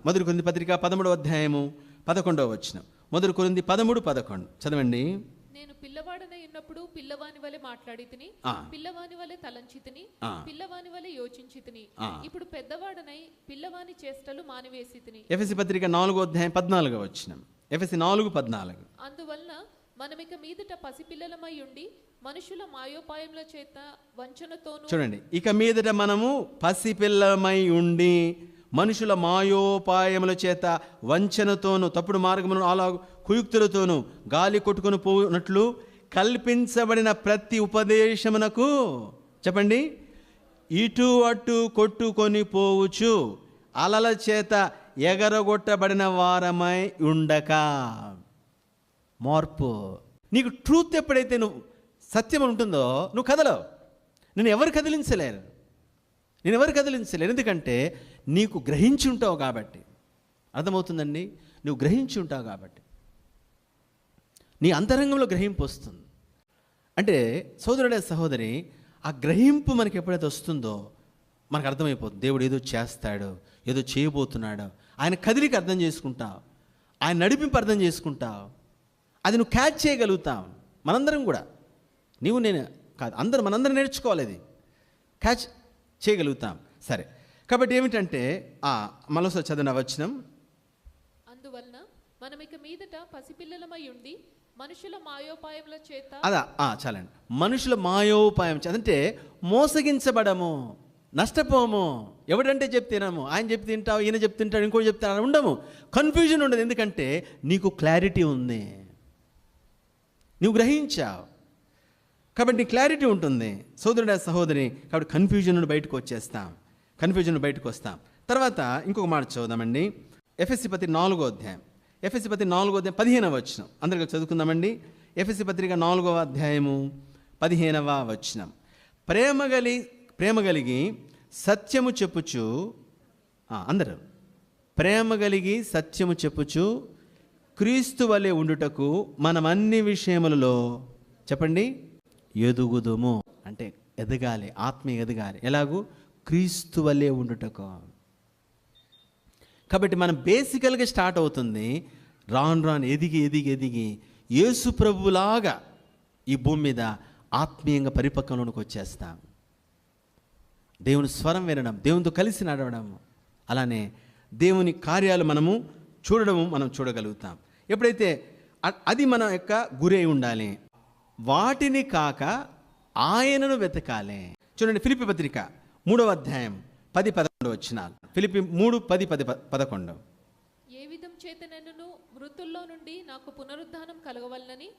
మొదటి కొరింథీ పత్రిక 13వ అధ్యాయము 11వ వచనం. మొదటి కొరింథీ 13:11 చదవండి. నేను పిల్లవాడనై ఉన్నప్పుడు పిల్లవాని వలె మాట్లాడి తిని, పిల్లవాని వలె తలంచి తిని, పిల్లవాని వలె యోచించి తిని, ఇప్పుడు పెద్దవాడనై పిల్లవాని చేష్టలు మానివేసి తిని. ఎఫెసీ పత్రిక 4వ అధ్యాయం 14వ వచనం. ఎఫెసీ 4:14. అందువలన మనమిక మీదట పసిపిల్లలమై ఉండి మనుషుల మాయోపాయముల చేత వంచనతోను. చూడండి, ఇక మీదట మనము పసిపిల్లమై ఉండి మనుషుల మాయోపాయముల చేత వంచనతోను, తప్పుడు మార్గమును అలా కుయుక్తులతోనూ గాలి కొట్టుకొని పోనట్లు కల్పించబడిన ప్రతి ఉపదేశమునకు, చెప్పండి, ఇటు అటు కొట్టుకొని పోవచ్చు అలల చేత ఎగరగొట్టబడిన వారమై ఉండక. మార్పు. నీకు ట్రూత్ ఎప్పుడైతే నువ్వు సత్యం ఉంటుందో నువ్వు కదలవు. నేను ఎవరు కదిలించలేరు. ఎందుకంటే నీకు గ్రహించి ఉంటావు కాబట్టి. అర్థమవుతుందండి? నువ్వు గ్రహించి ఉంటావు కాబట్టి నీ అంతరంగంలో గ్రహింపు వస్తుంది. అంటే సోదరుడే సహోదరి, ఆ గ్రహింపు మనకి ఎప్పుడైతే వస్తుందో మనకు అర్థమైపోతుంది దేవుడు ఏదో చేస్తాడు, ఏదో చేయబోతున్నాడు. ఆయన కదిలికి అర్థం చేసుకుంటావు, ఆయన నడిపింపు అర్థం చేసుకుంటావు. అది నువ్వు క్యాచ్ చేయగలుగుతావు. మనందరం కూడా, నీవు నేను కాదు, మనందరం నేర్చుకోవాలి. అది క్యాచ్ చేయగలుగుతాం. సరే, కాబట్టి ఏమిటంటే మరోసారి చదివిన వచనం. అందువలన మనమిక మీదట పసిపిల్లలమై ఉండి మనుషుల మాయోపాయముల చేత. చాలండి. మనుషుల మాయోపాయం అంటే మోసగించబడము, నష్టపోము. ఎవడంటే చెప్తేనాము, ఆయన చెప్తే తింటావు, ఈయన చెప్తే తింటాడు, ఇంకో చెప్తే ఉండము. కన్ఫ్యూజన్ ఉండదు. ఎందుకంటే నీకు క్లారిటీ ఉంది, నువ్వు గ్రహించావు కాబట్టి నీ క్లారిటీ ఉంటుంది. సోదరుడా సహోదరి, కాబట్టి కన్ఫ్యూజన్ నుండి బయటకు వస్తాం. తర్వాత ఇంకొక మాట చదువుదామండి. ఎఫెసీ పత్రిక 4వ అధ్యాయం. ఎఫెసీ పత్రిక 4వ అధ్యాయం 15వ వచనం. అందరికీ చదువుకుందామండి. ఎఫెసీ పత్రిక 4వ అధ్యాయము 15వ వచనం. ప్రేమ కలిగి సత్యము చెప్పుచు, అందరూ ప్రేమ కలిగి సత్యము చెప్పుచు క్రీస్తు వలె ఉండుటకు మనం అన్ని విషయములలో, చెప్పండి, ఎదుగుదుము. అంటే ఎదగాలి, ఆత్మీయ ఎదగాలి. ఎలాగూ? క్రీస్తు వలె ఉండుటకు. కాబట్టి మనం బేసికల్గా స్టార్ట్ అవుతుంది. రాను ఎదిగి యేసు ప్రభువులాగా ఈ భూమి మీద ఆత్మీయంగా పరిపక్వంలోనికి వచ్చేస్తాం. దేవుని స్వరం వినడం, దేవునితో కలిసి నడవడం, అలానే దేవుని కార్యాలు మనం చూడగలుగుతాం. ఎప్పుడైతే అది మన యొక్క గురి ఉండాలి. వాటిని కాక ఆయనను వెతకాలి. చూడండి, ఫిలిప్పీ పత్రిక 3వ అధ్యాయం 10-11 వచనాలు. ఫిలిప్పీ 3:10-11. ఏ విధం చేతనను మృతుల్లో నుండి నాకు పునరుద్ధానం కలగవలనని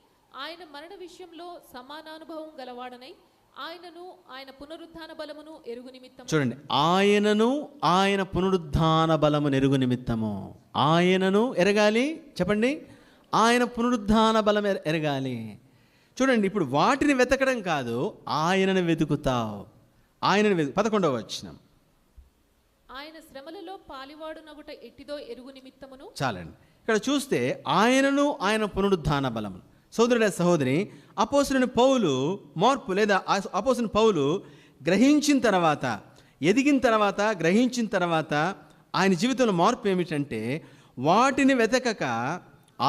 ఆయన మరణ విషయంలో సమానానుభవం గలవాడనై ఆయనను ఆయన పునరుద్ధాన బలమును ఎరుగు నిమిత్తము. చూడండి, ఆయన పునరుద్ధాన బలమును ఎరుగు నిమిత్తము. ఆయనను ఎరగాలి. చెప్పండి, ఆయన పునరుద్ధాన బలం ఎరగాలి. చూడండి, ఇప్పుడు వాటిని వెతకడం కాదు, ఆయనను వెతుకుతావు. 11వ వచనం. ఆయన శ్రమలలో పాలివాడునగుట ఎట్టిదో ఎరుగు నిమిత్తమును. చాలండి. ఇక్కడ చూస్తే ఆయనను, ఆయన పునరుద్ధాన బలము. సోదరుడ సహోదరి, అపోస్తలుని పౌలు మార్పు, లేదా అపోస్తలుని పౌలు గ్రహించిన తర్వాత, ఎదిగిన తర్వాత, గ్రహించిన తర్వాత ఆయన జీవితంలో మార్పు ఏమిటంటే వాటిని వెతకక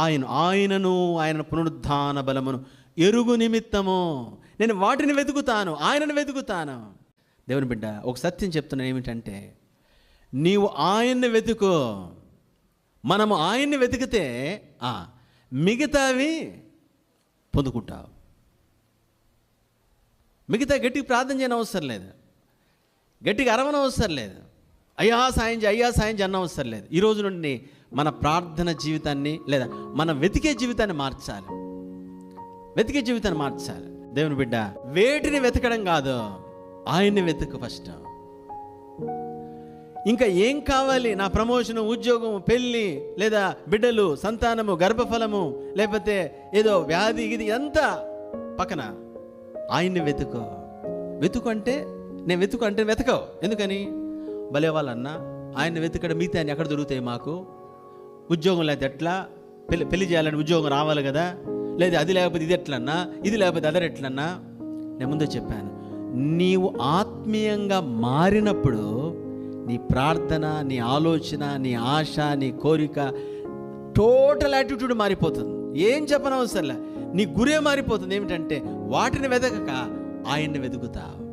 ఆయనను, ఆయన పునరుద్ధాన బలమును ఎరుగు నిమిత్తము. నేను వాటిని వెతుకుతాను, ఆయనను వెతుకుతాను. దేవుని బిడ్డ, ఒక సత్యం చెప్తున్నాను. ఏమిటంటే నీవు ఆయన్ని వెతుకు. మనము ఆయన్ని వెతికితే మిగతావి పొందుకుంటావు. మిగతా గట్టిగా ప్రార్థన చేయని అవసరం లేదు, గట్టిగా అరవన అవసరం లేదు, అయ్యా సాయం చేయి అన్న అవసరం లేదు. ఈ రోజు నుండి మన ప్రార్థన జీవితాన్ని, లేదా మన వెతికే జీవితాన్ని మార్చాలి. దేవుని బిడ్డ, వేటిని వెతకడం కాదు, ఆయన్ని వెతుకు ఫస్ట్. ఇంకా ఏం కావాలి? నా ప్రమోషను, ఉద్యోగం, పెళ్ళి, లేదా బిడ్డలు, సంతానము, గర్భఫలము, లేకపోతే ఏదో వ్యాధి, ఇది అంతా పక్కన. ఆయన్ని వెతుకు అంటే నేను వెతకవు. ఎందుకని? భలే వాళ్ళన్నా ఆయన్ని వెతకడం మిగతా ఆయన ఎక్కడ దొరుకుతాయి మాకు? ఉద్యోగం లేకపోతే ఎట్లా? పెళ్లి చేయాలని ఉద్యోగం రావాలి కదా, లేదా అది లేకపోతే ఇది ఎట్లన్నా, ఇది లేకపోతే అదర్ ఎట్లన్నా. నేను ముందే చెప్పాను, నీవు ఆత్మీయంగా మారినప్పుడు నీ ప్రార్థన, నీ ఆలోచన, నీ ఆశ, నీ కోరిక, టోటల్ యాటిట్యూడ్ మారిపోతుంది. ఏం చెప్పనవసరంలే, నీ గురే మారిపోతుంది. ఏమిటంటే వాటిని వెతకక ఆయన్ని వెతుకుతావు.